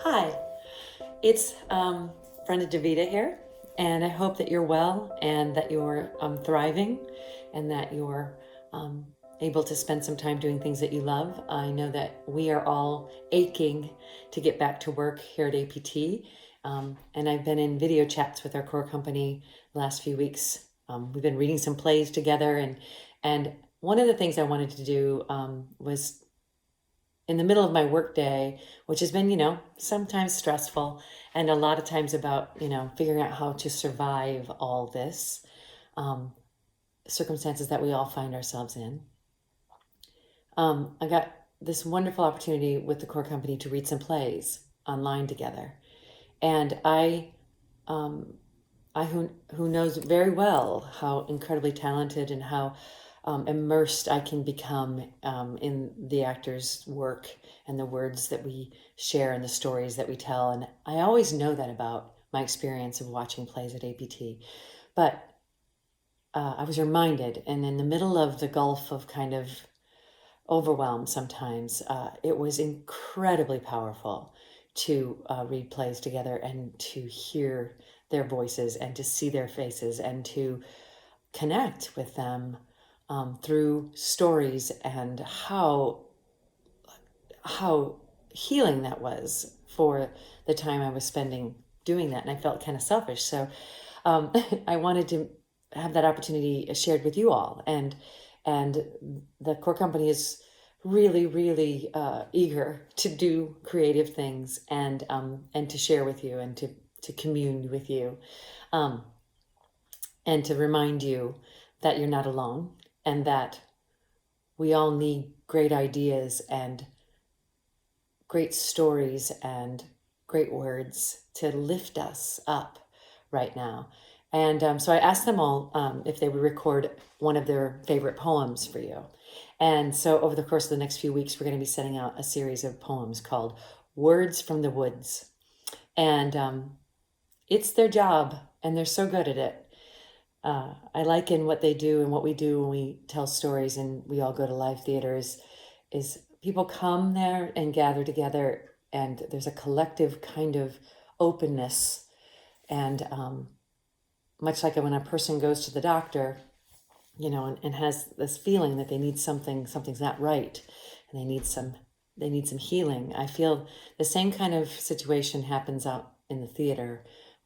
Hi, it's Brenda DeVita here, and I hope that you're well and that you're thriving and that you're able to spend some time doing things that you love. I know that we are all aching to get back to work here at APT, and I've been in video chats with our core company the last few weeks. We've been reading some plays together, and one of the things I wanted to do was in the middle of my workday, which has been, sometimes stressful and a lot of times about, figuring out how to survive all this circumstances that we all find ourselves in. I got this wonderful opportunity with the core company to read some plays online together. And who knows very well how incredibly talented and how immersed I can become in the actor's work and the words that we share and the stories that we tell. And I always know that about my experience of watching plays at APT. But I was reminded, and in the middle of the gulf of kind of overwhelm sometimes, it was incredibly powerful to read plays together and to hear their voices and to see their faces and to connect with them through stories, and how healing that was for the time I was spending doing that. And I felt kind of selfish. So I wanted to have that opportunity shared with you all. And the core company is really, really eager to do creative things and to share with you and to commune with you, and to remind you that you're not alone and that we all need great ideas and great stories and great words to lift us up right now. And so I asked them all if they would record one of their favorite poems for you. And so over the course of the next few weeks, we're going to be setting out a series of poems called Words from the Woods. And it's their job, and they're so good at it. I liken what they do and what we do when we tell stories and we all go to live theaters is people come there and gather together, and there's a collective kind of openness. And much like when a person goes to the doctor, and has this feeling that they need something's not right, and they need some healing. I feel the same kind of situation happens out in the theater,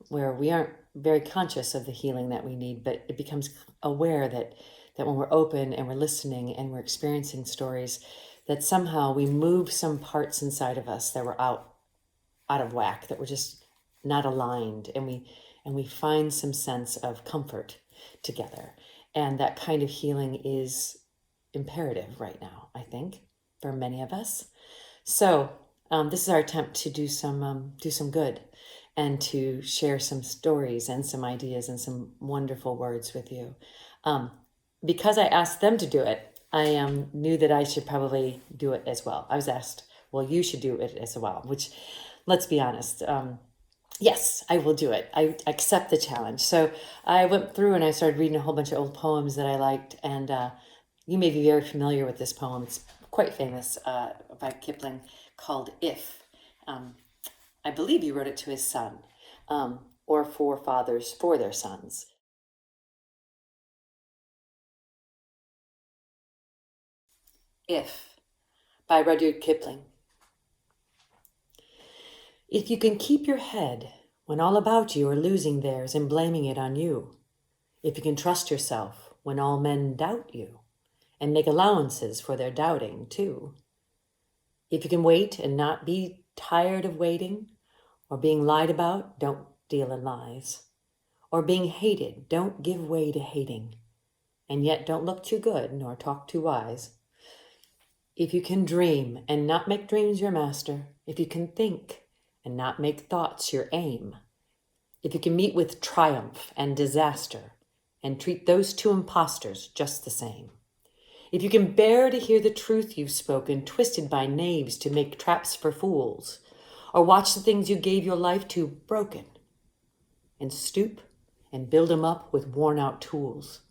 where we aren't very conscious of the healing that we need, but it becomes aware that when we're open and we're listening and we're experiencing stories, that somehow we move some parts inside of us that were out of whack, that were just not aligned, and we find some sense of comfort together. And that kind of healing is imperative right now, I think, for many of us. So this is our attempt to do some good, and to share some stories and some ideas and some wonderful words with you. Because I asked them to do it, I knew that I should probably do it as well. I was asked, well, you should do it as well, which, let's be honest, yes, I will do it. I accept the challenge. So I went through and I started reading a whole bunch of old poems that I liked. And you may be very familiar with this poem. It's quite famous, by Kipling, called If. I believe he wrote it to his son, or for fathers for their sons. If, by Rudyard Kipling. If you can keep your head when all about you are losing theirs and blaming it on you, if you can trust yourself when all men doubt you, and make allowances for their doubting too, if you can wait and not be tired of waiting, or being lied about, don't deal in lies, or being hated, don't give way to hating, and yet don't look too good nor talk too wise. If you can dream and not make dreams your master, if you can think and not make thoughts your aim, if you can meet with triumph and disaster and treat those two impostors just the same, if you can bear to hear the truth you've spoken twisted by knaves to make traps for fools, or watch the things you gave your life to broken, and stoop and build 'em up with worn-out tools.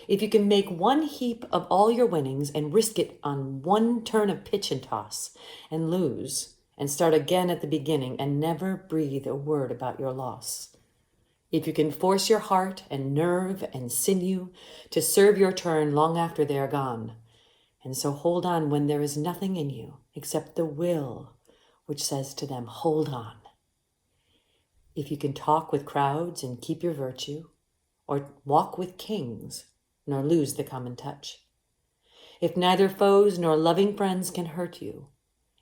If you can make one heap of all your winnings and risk it on one turn of pitch and toss, and lose and start again at the beginning and never breathe a word about your loss. If you can force your heart and nerve and sinew to serve your turn long after they are gone, and so hold on when there is nothing in you except the will which says to them, hold on. If you can talk with crowds and keep your virtue, or walk with kings, nor lose the common touch. If neither foes nor loving friends can hurt you,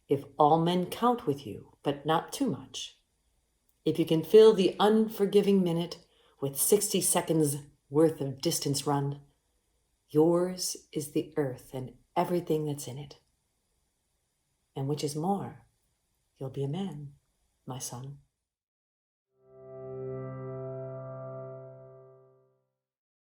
if all men count with you, but not too much, if you can fill the unforgiving minute with 60 seconds worth of distance run, yours is the earth and everything that's in it. And which is more, you'll be a man, my son.